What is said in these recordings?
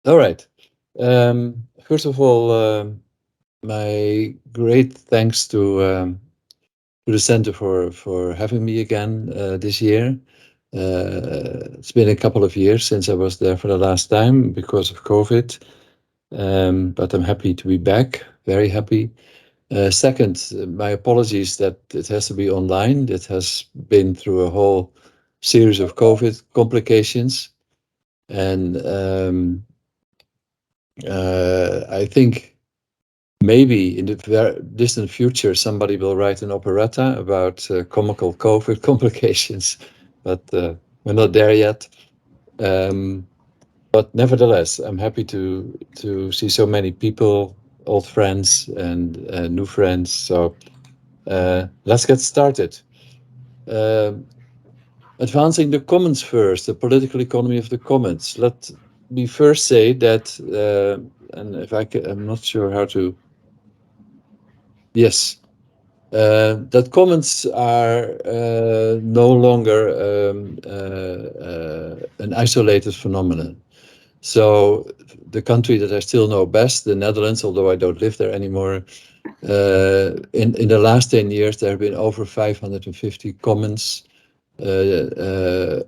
All right. First of all, my great thanks to the center for having me again this year. It's been a couple of years since I was there for the last time because of COVID, but I'm happy to be back. Very happy. Second, my apologies that it has to be online. It has been through a whole series of COVID complications, and I think maybe in the very distant future somebody will write an operetta about comical COVID complications, but we're not there yet. But nevertheless, I'm happy to see so many people, old friends and new friends. So let's get started. Advancing the commons first, the political economy of the commons. Let me first say that, and if I'm not sure how to. Yes, that commons are no longer an isolated phenomenon. So the country that I still know best, the Netherlands, although I don't live there anymore, in the last 10 years, there have been over 550 commons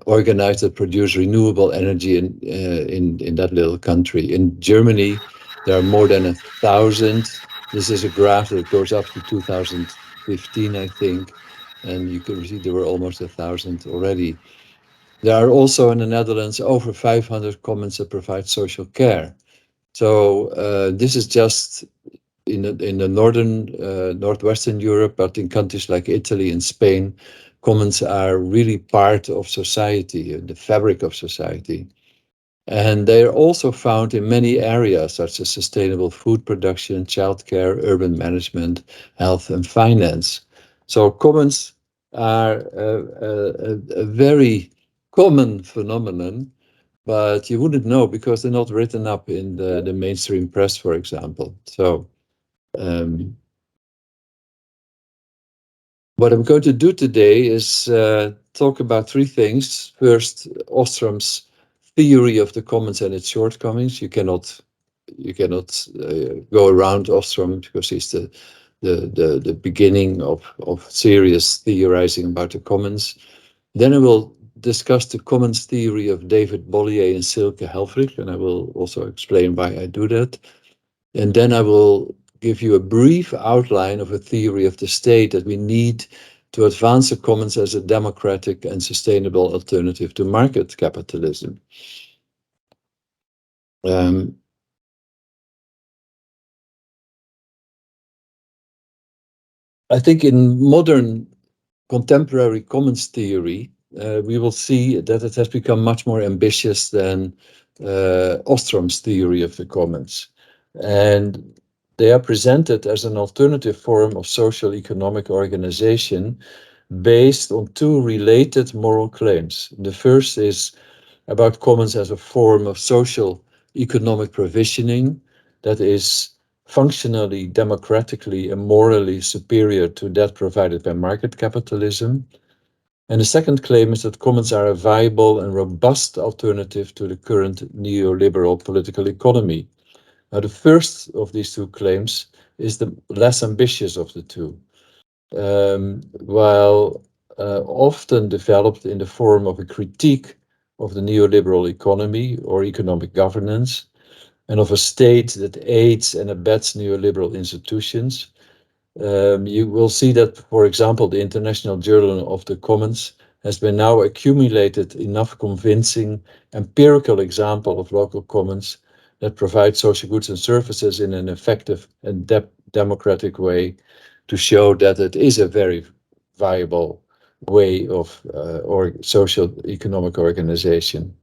organized that produce renewable energy in that little country. In Germany, there are more than 1,000. This is a graph that goes up to 2015, I think, and you can see there were almost 1,000 already. There are also in the Netherlands over 500 commons that provide social care. So this is just in the northwestern Europe, but in countries like Italy and Spain, commons are really part of society, the fabric of society. And they are also found in many areas, such as sustainable food production, childcare, urban management, health, and finance. So commons are a very common phenomenon, but you wouldn't know because they're not written up in the mainstream press, for example. So what I'm going to do today is talk about three things. First, Ostrom's theory of the commons and its shortcomings. You cannot go around Ostrom because he's the beginning of serious theorizing about the commons. Then I will discuss the commons theory of David Bollier and Silke Helfrich, and I will also explain why I do that. And then I will give you a brief outline of a theory of the state that we need to advance the commons as a democratic and sustainable alternative to market capitalism. I think in modern contemporary commons theory, we will see that it has become much more ambitious than Ostrom's theory of the commons. And they are presented as an alternative form of social economic organization based on two related moral claims. The first is about commons as a form of social economic provisioning that is functionally, democratically, and morally superior to that provided by market capitalism. And the second claim is that commons are a viable and robust alternative to the current neoliberal political economy. Now, the first of these two claims is the less ambitious of the two. While often developed in the form of a critique of the neoliberal economy or economic governance, and of a state that aids and abets neoliberal institutions, you will see that, for example, the International Journal of the Commons has been now accumulated enough convincing empirical example of local commons that provide social goods and services in an effective and democratic way to show that it is a very viable way of or social economic organization.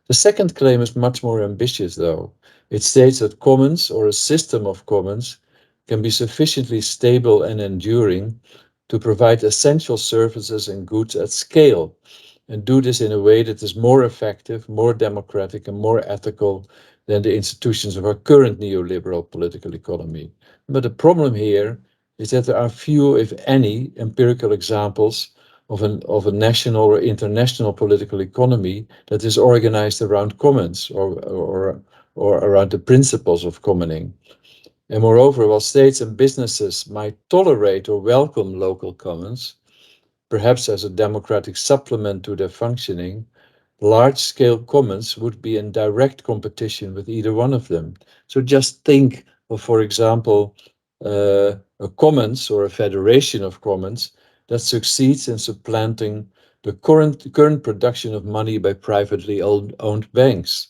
The second claim is much more ambitious, though. It states that commons or a system of commons can be sufficiently stable and enduring to provide essential services and goods at scale, and do this in a way that is more effective, more democratic, and more ethical than the institutions of our current neoliberal political economy. But the problem here is that there are few, if any, empirical examples of a national or international political economy that is organized around commons or or around the principles of commoning. And moreover, while states and businesses might tolerate or welcome local commons, perhaps as a democratic supplement to their functioning, large-scale commons would be in direct competition with either one of them. So just think of, for example, a commons or a federation of commons that succeeds in supplanting the current production of money by privately owned banks.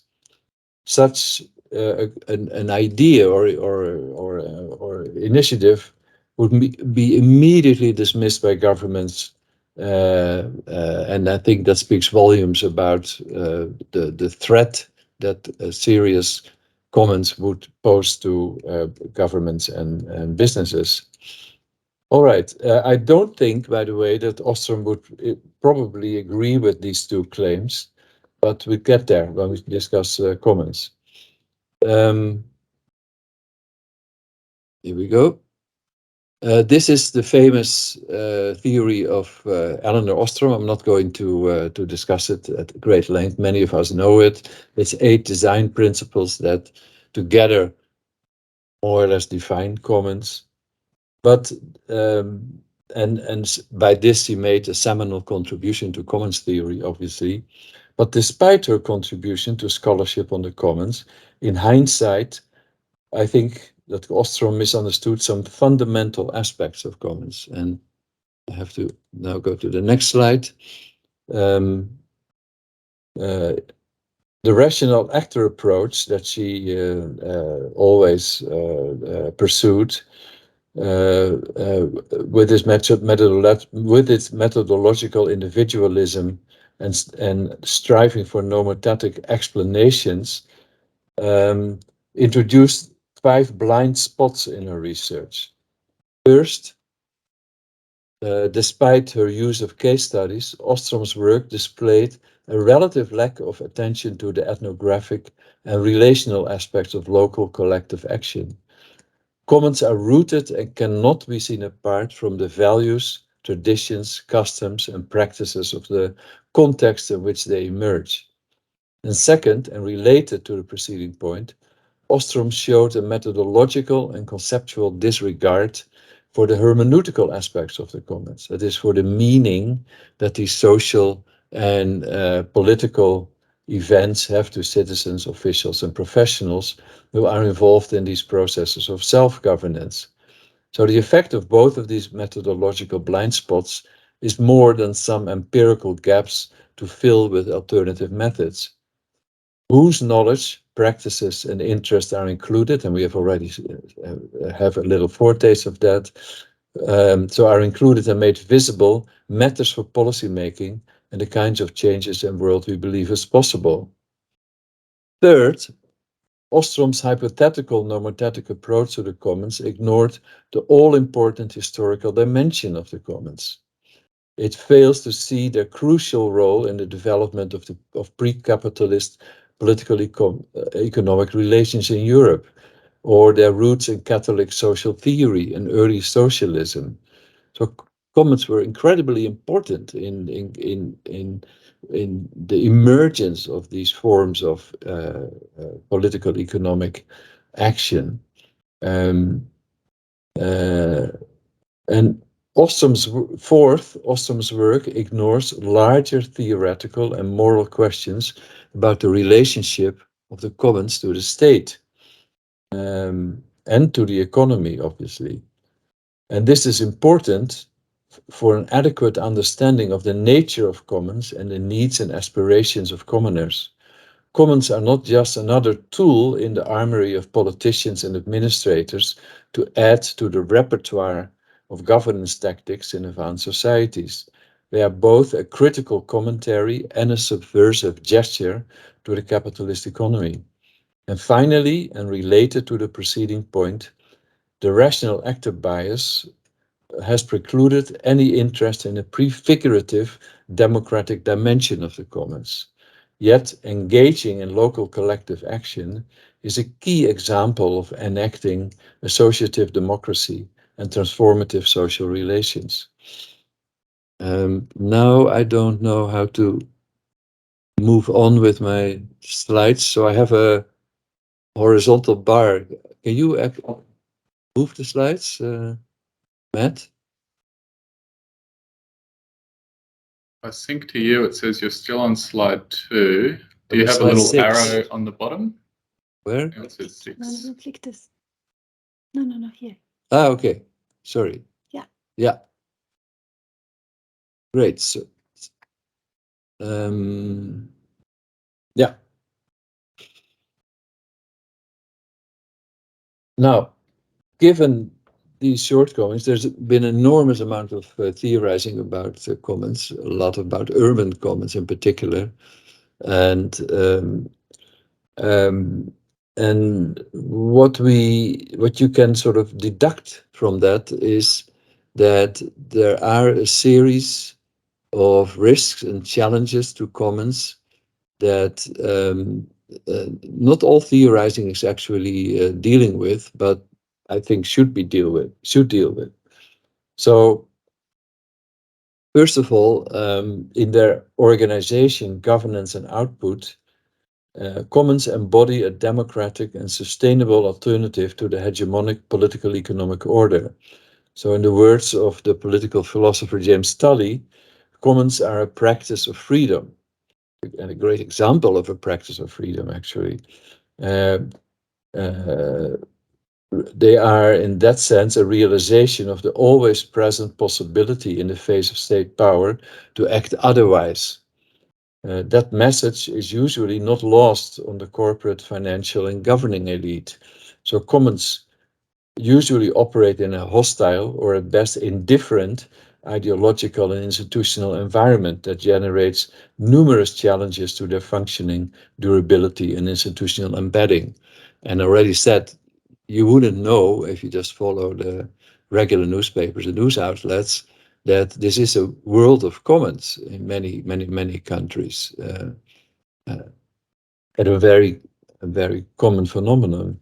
Such an idea or initiative would be immediately dismissed by governments, and I think that speaks volumes about the threat that serious commons would pose to governments and businesses. All right. I don't think, by the way, that Ostrom would probably agree with these two claims, but we get there when we discuss commons. Here we go. This is the famous theory of Elinor Ostrom. I'm not going to discuss it at great length. Many of us know it. It's 8 design principles that together more or less define commons. But and by this she made a seminal contribution to commons theory, obviously. But despite her contribution to scholarship on the commons, in hindsight, I think that Ostrom misunderstood some fundamental aspects of commons. And I have to now go to the next slide. The rational actor approach that she always pursued with its methodological individualism and striving for nomothetic explanations, introduced 5 blind spots in her research. First, despite her use of case studies, Ostrom's work displayed a relative lack of attention to the ethnographic and relational aspects of local collective action. Commons are rooted and cannot be seen apart from the values, traditions, customs, and practices of the context in which they emerge. And second, and related to the preceding point, Ostrom showed a methodological and conceptual disregard for the hermeneutical aspects of the commons, that is, for the meaning that these social and political events have to citizens, officials, and professionals who are involved in these processes of self-governance. So the effect of both of these methodological blind spots is more than some empirical gaps to fill with alternative methods. Whose knowledge, practices, and interests are included, and we have already have a little foretaste of that, so are included and made visible, matters for policy making and the kinds of changes in the world we believe is possible. Third, Ostrom's hypothetical nomothetic approach to the commons ignored the all-important historical dimension of the commons. It fails to see their crucial role in the development of pre-capitalist political economic relations in Europe, or their roots in Catholic social theory and early socialism. So commons were incredibly important in the emergence of these forms of political economic action. And Ostrom's work ignores larger theoretical and moral questions about the relationship of the commons to the state and to the economy, obviously. And this is important for an adequate understanding of the nature of commons and the needs and aspirations of commoners. Commons are not just another tool in the armory of politicians and administrators to add to the repertoire of governance tactics in advanced societies. They are both a critical commentary and a subversive gesture to the capitalist economy. And finally, and related to the preceding point, the rational actor bias has precluded any interest in a prefigurative democratic dimension of the commons. Yet engaging in local collective action is a key example of enacting associative democracy and transformative social relations. Now I don't know how to move on with my slides, so I have a horizontal bar. Can you move the slides, Matt? I think to you it says you're still on slide 2. Do you have a Slide little 6. arrow on the bottom? Where? It says 6. No, click this. No, here. Ah, okay. Sorry. Yeah. Yeah. Great. So, yeah. Now, given these shortcomings, there's been an enormous amount of theorizing about commons, a lot about urban commons in particular, and what you can sort of deduct from that is that there are a series of risks and challenges to commons that not all theorizing is actually dealing with, but I think should deal with. So, first of all, in their organization, governance, and output, commons embody a democratic and sustainable alternative to the hegemonic political economic order. So, in the words of the political philosopher James Tully, commons are a practice of freedom, and a great example of a practice of freedom, actually. Uh, uh, they are, in that sense, a realization of the always present possibility in the face of state power to act otherwise. That message is usually not lost on the corporate, financial, and governing elite. So commons usually operate in a hostile, or at best indifferent, ideological and institutional environment that generates numerous challenges to their functioning, durability, and institutional embedding. And already said, you wouldn't know if you just follow the regular newspapers and news outlets that this is a world of commons in many countries, and a very common phenomenon.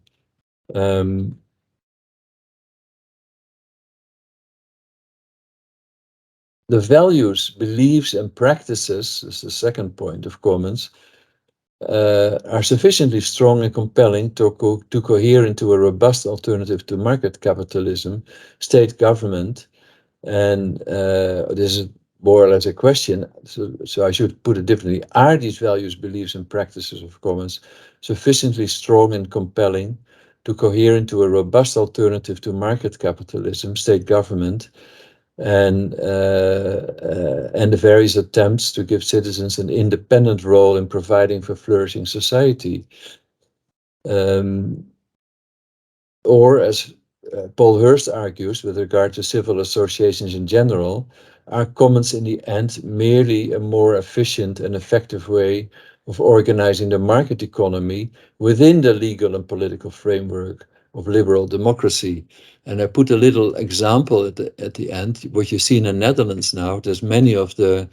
The values, beliefs, and practices, is the second point of commons, are sufficiently strong and compelling to cohere into a robust alternative to market capitalism, state government, and this is more or less a question, so I should put it differently. Are these values, beliefs, and practices of commons sufficiently strong and compelling to cohere into a robust alternative to market capitalism, state government, and the various attempts to give citizens an independent role in providing for flourishing society? Or, as Paul Hurst argues with regard to civil associations in general, are commons in the end merely a more efficient and effective way of organizing the market economy within the legal and political framework of liberal democracy? And I put a little example at the end. What you see in the Netherlands now, there's many of the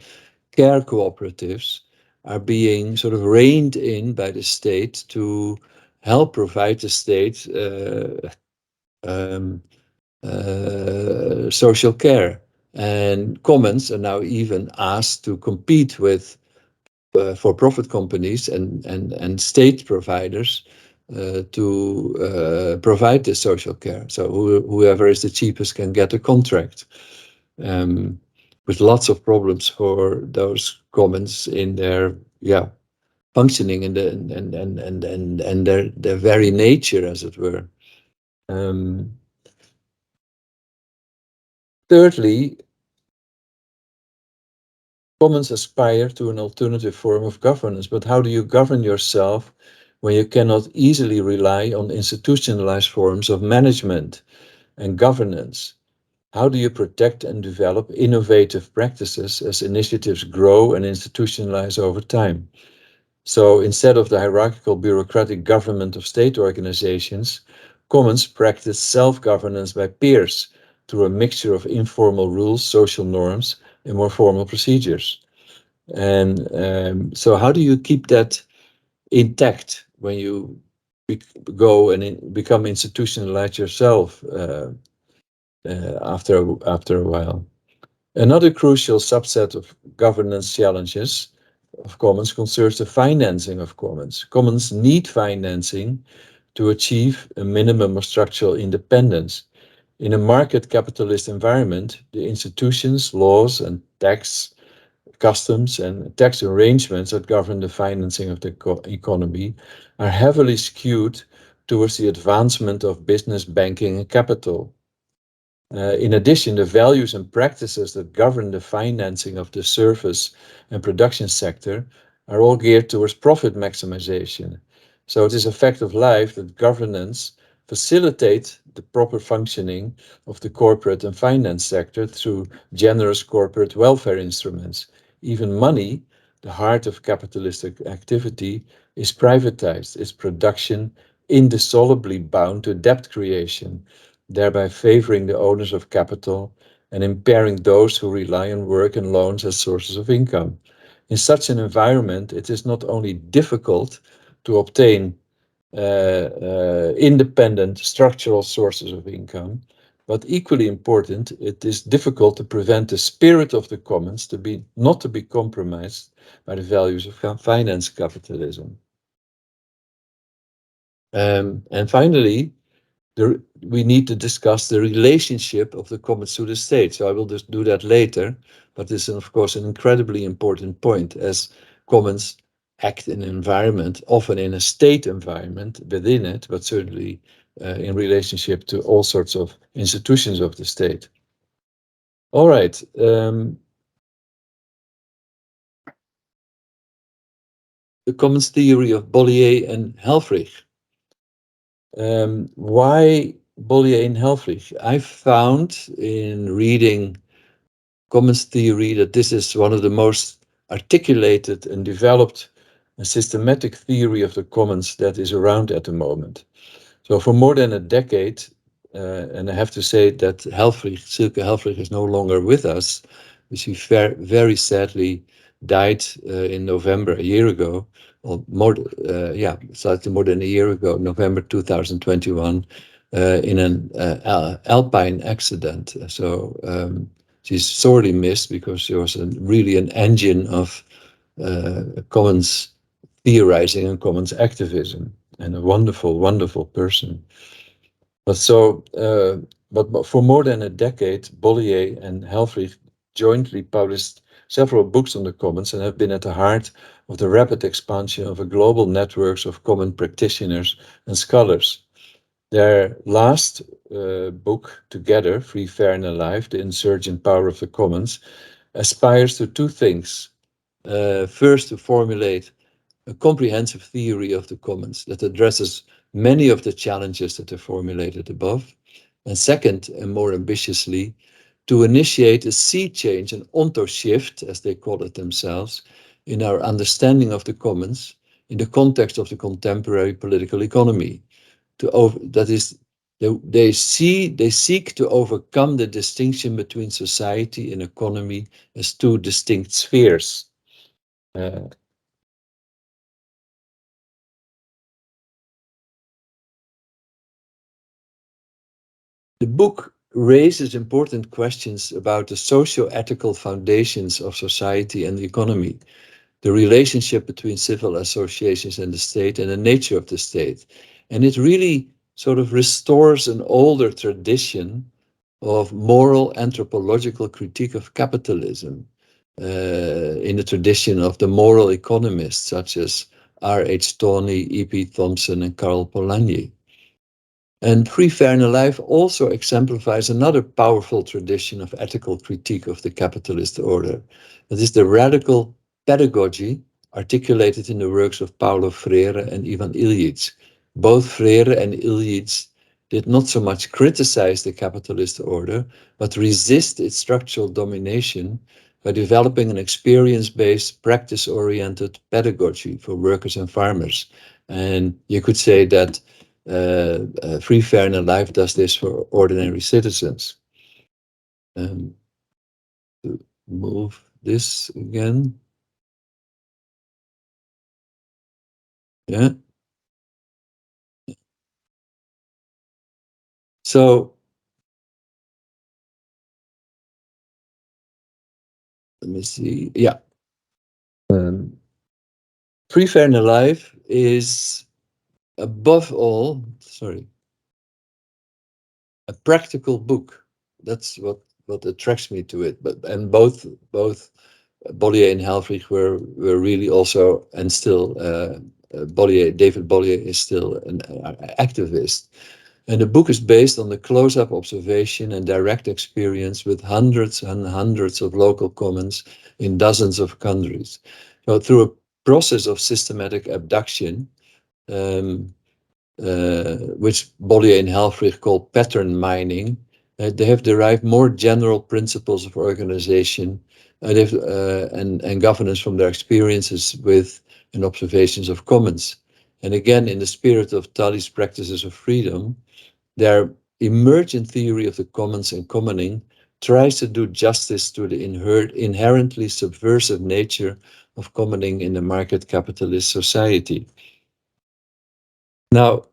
care cooperatives are being sort of reined in by the state to help provide the state social care. And commons are now even asked to compete with for-profit companies and state providers to provide this social care. So whoever is the cheapest can get a contract, with lots of problems for those commons in their functioning and their very nature, as it were. Thirdly, commons aspire to an alternative form of governance, but how do you govern yourself when you cannot easily rely on institutionalized forms of management and governance? How do you protect and develop innovative practices as initiatives grow and institutionalize over time? So instead of the hierarchical bureaucratic government of state organizations, commons practice self-governance by peers through a mixture of informal rules, social norms, and more formal procedures. And so how do you keep that intact when you go and become institutionalized yourself after a while? Another crucial subset of governance challenges of commons concerns the financing of commons. Commons need financing to achieve a minimum of structural independence. In a market capitalist environment, the institutions, laws, and customs and tax arrangements that govern the financing of the economy are heavily skewed towards the advancement of business, banking, and capital. In addition, the values and practices that govern the financing of the service and production sector are all geared towards profit maximization. So it is a fact of life that governance facilitates the proper functioning of the corporate and finance sector through generous corporate welfare instruments. Even money, the heart of capitalistic activity, is privatized, its production indissolubly bound to debt creation, thereby favoring the owners of capital and impairing those who rely on work and loans as sources of income. In such an environment, it is not only difficult to obtain independent structural sources of income, but equally important, it is difficult to prevent the spirit of the commons not to be compromised by the values of finance capitalism. And finally, we need to discuss the relationship of the commons to the state. So I will just do that later, but this is of course an incredibly important point, as commons act in an environment, often in a state environment within it, but certainly in relationship to all sorts of institutions of the state. All right. The commons theory of Bollier and Helfrich. Why Bollier and Helfrich? I found in reading commons theory that this is one of the most articulated and developed and systematic theory of the commons that is around at the moment. So for more than a decade, and I have to say that Silke Helfrich is no longer with us. She very sadly died in November a year ago, or slightly more than a year ago, November 2021, in an alpine accident. So she's sorely missed because she was really an engine of commons theorizing and commons activism, and a wonderful, wonderful person. But for more than a decade, Bollier and Helfrich jointly published several books on the commons and have been at the heart of the rapid expansion of a global networks of common practitioners and scholars. Their last book together, Free, Fair and Alive, The Insurgent Power of the Commons, aspires to two things. First, to formulate a comprehensive theory of the commons that addresses many of the challenges that are formulated above. And second, and more ambitiously, to initiate a sea change, an onto shift, as they call it themselves, in our understanding of the commons in the context of the contemporary political economy. They seek to overcome the distinction between society and economy as two distinct spheres. The book raises important questions about the socio-ethical foundations of society and the economy, the relationship between civil associations and the state, and the nature of the state. And it really sort of restores an older tradition of moral anthropological critique of capitalism in the tradition of the moral economists such as R.H. Tawney, E.P. Thompson, and Karl Polanyi. And Free, Fair and Alive also exemplifies another powerful tradition of ethical critique of the capitalist order. That is the radical pedagogy articulated in the works of Paulo Freire and Ivan Illich. Both Freire and Illich did not so much criticize the capitalist order, but resist its structural domination by developing an experience-based, practice-oriented pedagogy for workers and farmers. And you could say that Free, Fair and Alive does this for ordinary citizens. To move this again. Yeah. So let me see. Yeah. Free, Fair and Alive is above all, a practical book. That's what attracts me to it. And both Bollier and Helfrich were really also, and still David Bollier is still an activist. And the book is based on the close-up observation and direct experience with hundreds and hundreds of local commons in dozens of countries. So through a process of systematic abduction, which Bollier and Helfrich call pattern mining, they have derived more general principles of organization and governance from their experiences with and observations of commons. And again, in the spirit of Tully's practices of freedom, their emergent theory of the commons and commoning tries to do justice to the inherently subversive nature of commoning in a market capitalist society. Now,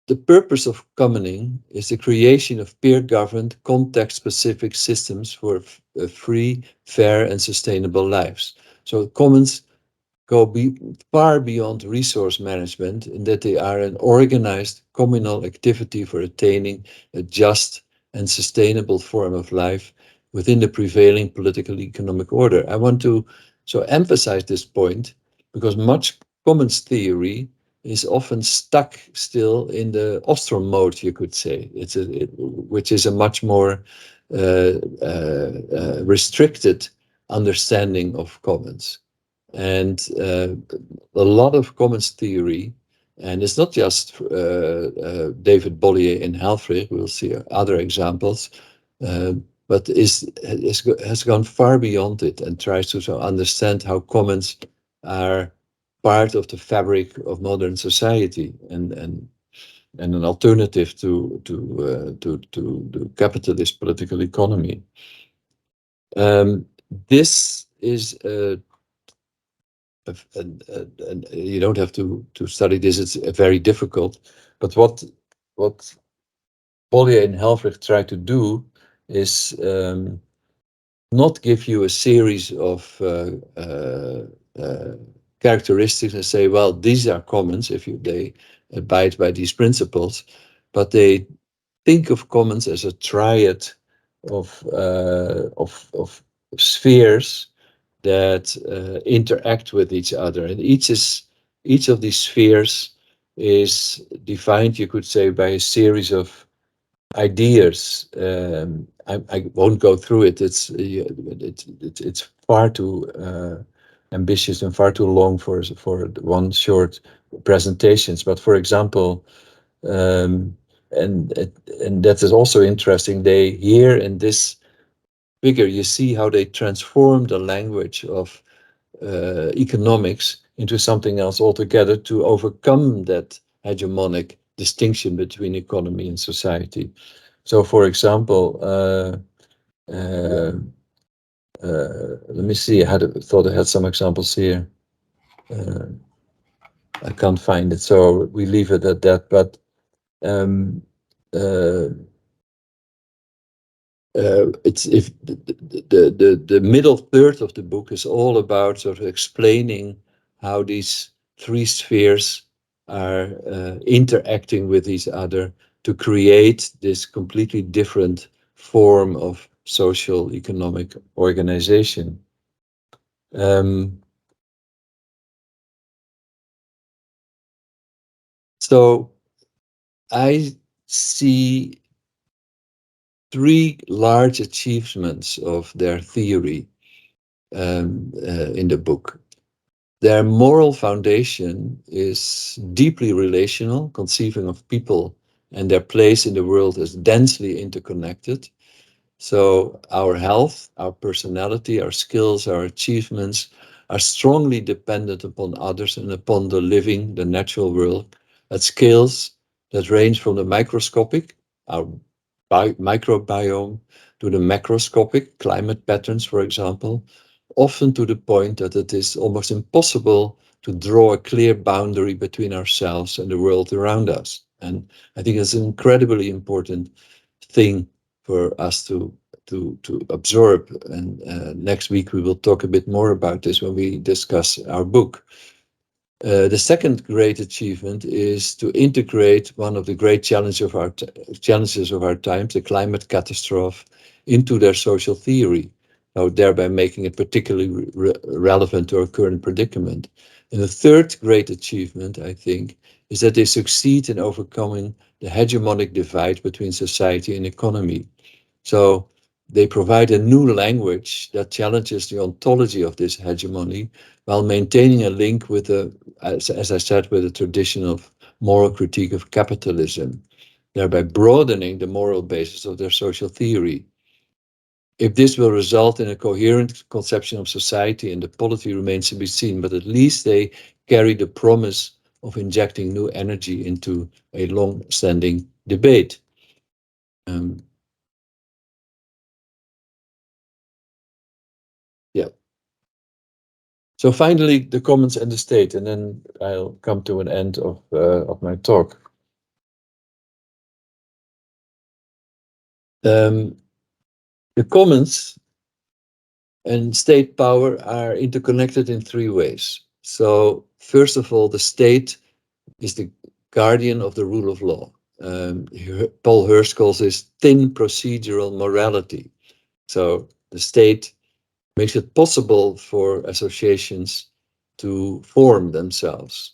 the purpose of commoning is the creation of peer-governed, context-specific systems for free, fair, and sustainable lives. So commons go far beyond resource management in that they are an organized communal activity for attaining a just and sustainable form of life within the prevailing political economic order. I want to emphasize this point because much commons theory is often stuck still in the Ostrom mode, you could say, which is a much more restricted understanding of commons. And a lot of commons theory, and it's not just David Bollier and Helfrich, we'll see other examples, but has gone far beyond it and tries to understand how commons are part of the fabric of modern society and an alternative to the capitalist political economy. This is and you don't have to study this, it's very difficult, but what Bollier and Helfrich try to do is not give you a series of characteristics and say, well, these are commons if they abide by these principles, but they think of commons as a triad of spheres that interact with each other, and each of these spheres is defined, you could say, by a series of ideas. I won't go through it. It's far too ambitious and far too long for one short presentations. But for example, and that is also interesting. They here in this figure, you see how they transform the language of economics into something else altogether to overcome that hegemonic distinction between economy and society. So, for example, let me see. I thought I had some examples here. I can't find it, so we leave it at that. But it's if the middle third of the book is all about sort of explaining how these three spheres are interacting with each other to create this completely different form of social economic organization. So I see three large achievements of their theory in the book. Their moral foundation is deeply relational, conceiving of people and their place in the world as densely interconnected. So our health, our personality, our skills, our achievements are strongly dependent upon others and upon the living, the natural world at scales that range from the microscopic, our microbiome, to the macroscopic, climate patterns, for example, often to the point that it is almost impossible to draw a clear boundary between ourselves and the world around us. And I think it's an incredibly important thing for us to to absorb. And next week we will talk a bit more about this when we discuss our book. The second great achievement is to integrate one of the great challenges of our times, the climate catastrophe, into their social theory, thereby making it particularly relevant to our current predicament. And the third great achievement, I think, is that they succeed in overcoming the hegemonic divide between society and economy. So they provide a new language that challenges the ontology of this hegemony while maintaining a link with as I said, with a tradition of moral critique of capitalism, thereby broadening the moral basis of their social theory. If this will result in a coherent conception of society and the polity remains to be seen, but at least they carry the promise of injecting new energy into a long-standing debate. Yeah. So finally, the commons and the state, and then I'll come to an end of my talk. The commons and state power are interconnected in three ways. So first of all, the state is the guardian of the rule of law. Paul Hirsch calls this thin procedural morality. So the state makes it possible for associations to form themselves.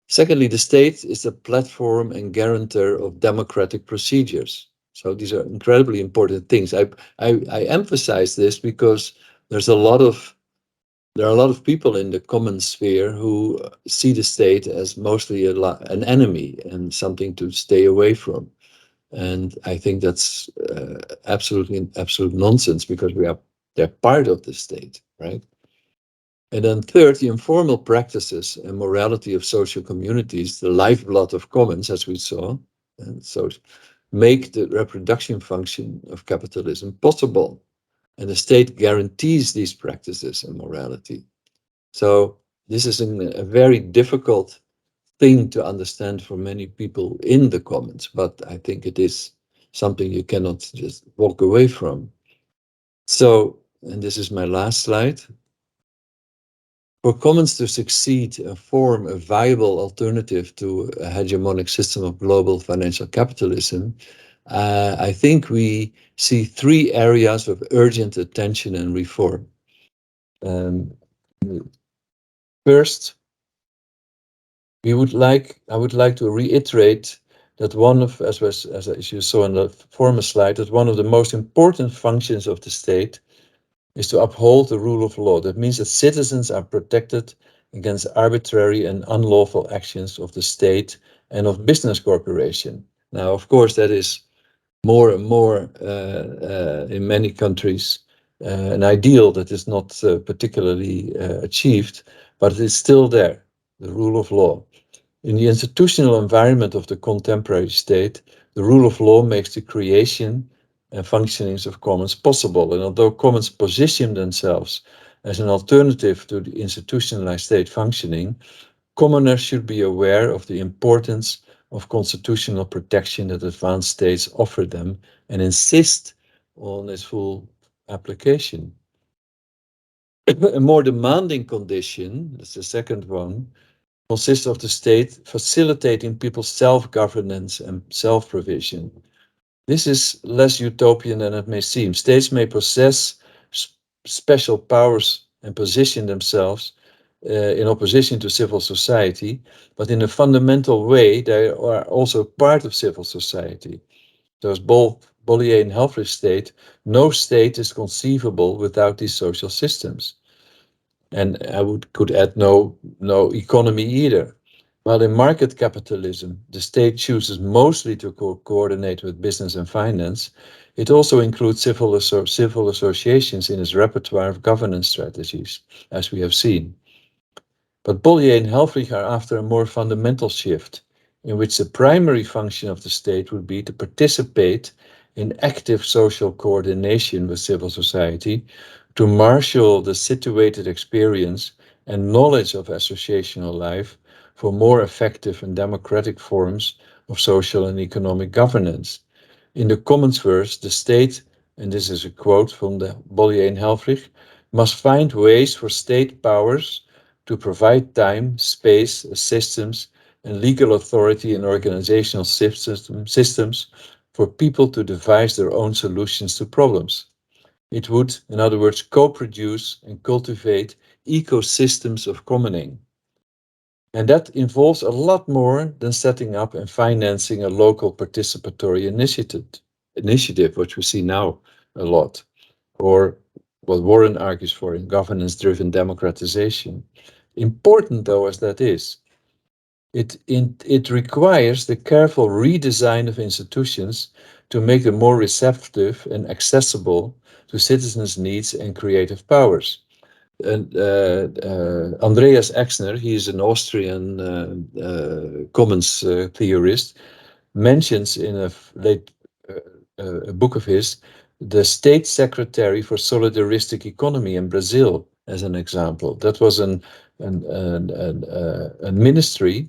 Secondly, the state is the platform and guarantor of democratic procedures. So these are incredibly important things. I emphasize this because there are a lot of people in the common sphere who see the state as mostly an enemy and something to stay away from. And I think that's absolute nonsense, because they're part of the state, right? And then third, the informal practices and morality of social communities, the lifeblood of commons, as we saw, and so make the reproduction function of capitalism possible. And the state guarantees these practices and morality. So this is a very difficult thing to understand for many people in the commons, but I think it is something you cannot just walk away from. So, and this is my last slide. For commons to succeed and form a viable alternative to a hegemonic system of global financial capitalism, I think we see three areas of urgent attention and reform. First, I would like to reiterate that as you saw in the former slide, that one of the most important functions of the state is to uphold the rule of law. That means that citizens are protected against arbitrary and unlawful actions of the state and of business corporation. Now, of course, that is more and more in many countries an ideal that is not particularly achieved, but it is still there, the rule of law. In the institutional environment of the contemporary state, the rule of law makes the creation and functionings of commons possible. And although commons position themselves as an alternative to the institutionalized state functioning, commoners should be aware of the importance of constitutional protection that advanced states offer them and insist on its full application. A more demanding condition, that's the second one, consists of the state facilitating people's self-governance and self-provision. This is less utopian than it may seem. States may possess special powers and position themselves in opposition to civil society, but in a fundamental way, they are also part of civil society. So as Bollier and Helfrich state, no state is conceivable without these social systems. And I could add no economy either. While in market capitalism, the state chooses mostly to coordinate with business and finance, it also includes civil associations in its repertoire of governance strategies, as we have seen. But Bollier and Helfrich are after a more fundamental shift, in which the primary function of the state would be to participate in active social coordination with civil society, to marshal the situated experience and knowledge of associational life for more effective and democratic forms of social and economic governance. In the commons verse, the state, and this is a quote from the Bollier and Helfrich, must find ways for state powers to provide time, space, systems, and legal authority and organizational systems for people to devise their own solutions to problems. It would, in other words, co-produce and cultivate ecosystems of commoning. And that involves a lot more than setting up and financing a local participatory initiative, which we see now a lot, or what Warren argues for in governance-driven democratization. Important though as that is, it requires the careful redesign of institutions to make them more receptive and accessible to citizens' needs and creative powers. And Andreas Exner, he is an Austrian commons theorist, mentions in a late a book of his the state secretary for solidaristic economy in Brazil as an example. That was a ministry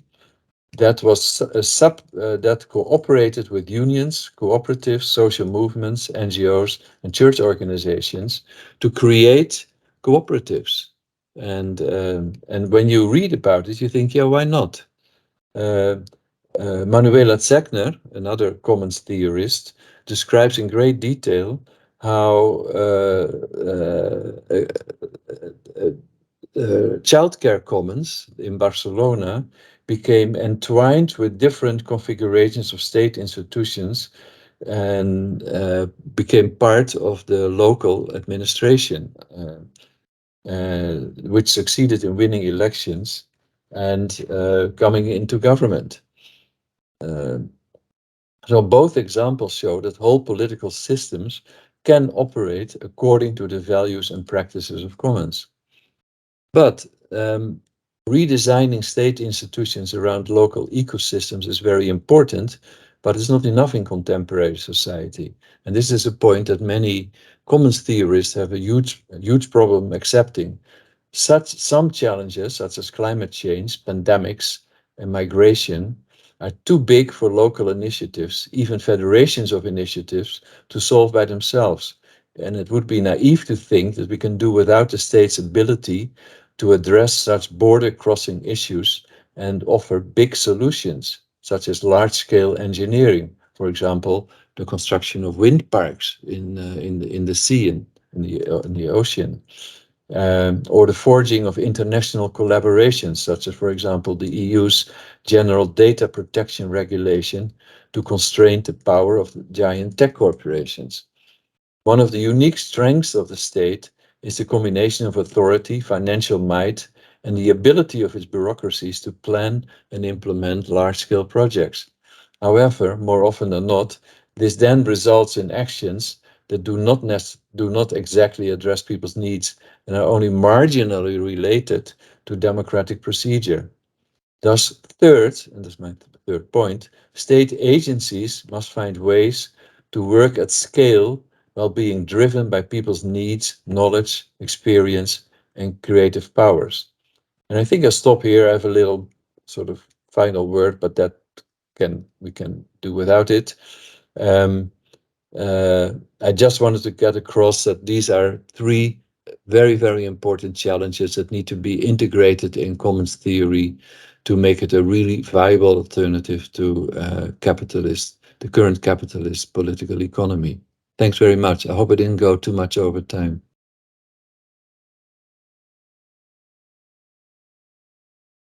that was that cooperated with unions, cooperatives, social movements, NGOs, and church organizations to create cooperatives. And when you read about it, you think, yeah, why not? Manuela Zegner, another commons theorist, describes in great detail how childcare commons in Barcelona became entwined with different configurations of state institutions and became part of the local administration, which succeeded in winning elections and coming into government. So both examples show that whole political systems can operate according to the values and practices of commons. But redesigning state institutions around local ecosystems is very important, but it's not enough in contemporary society. And this is a point that many commons theorists have a huge problem accepting. Some challenges, such as climate change, pandemics, and migration, are too big for local initiatives, even federations of initiatives, to solve by themselves. And it would be naive to think that we can do without the state's ability to address such border-crossing issues and offer big solutions, such as large-scale engineering, for example, the construction of wind parks in the sea and in the ocean, or the forging of international collaborations, such as, for example, the EU's General Data Protection Regulation to constrain the power of the giant tech corporations. One of the unique strengths of the state is the combination of authority, financial might, and the ability of its bureaucracies to plan and implement large-scale projects. However, more often than not, this then results in actions that do not exactly address people's needs and are only marginally related to democratic procedure. Thus, third, and this is my third point, state agencies must find ways to work at scale while being driven by people's needs, knowledge, experience, and creative powers. And I think I'll stop here. I have a little sort of final word, but that we can do without it. I just wanted to get across that these are three very, very important challenges that need to be integrated in commons theory to make it a really viable alternative to the current capitalist political economy. Thanks very much. I hope I didn't go too much over time.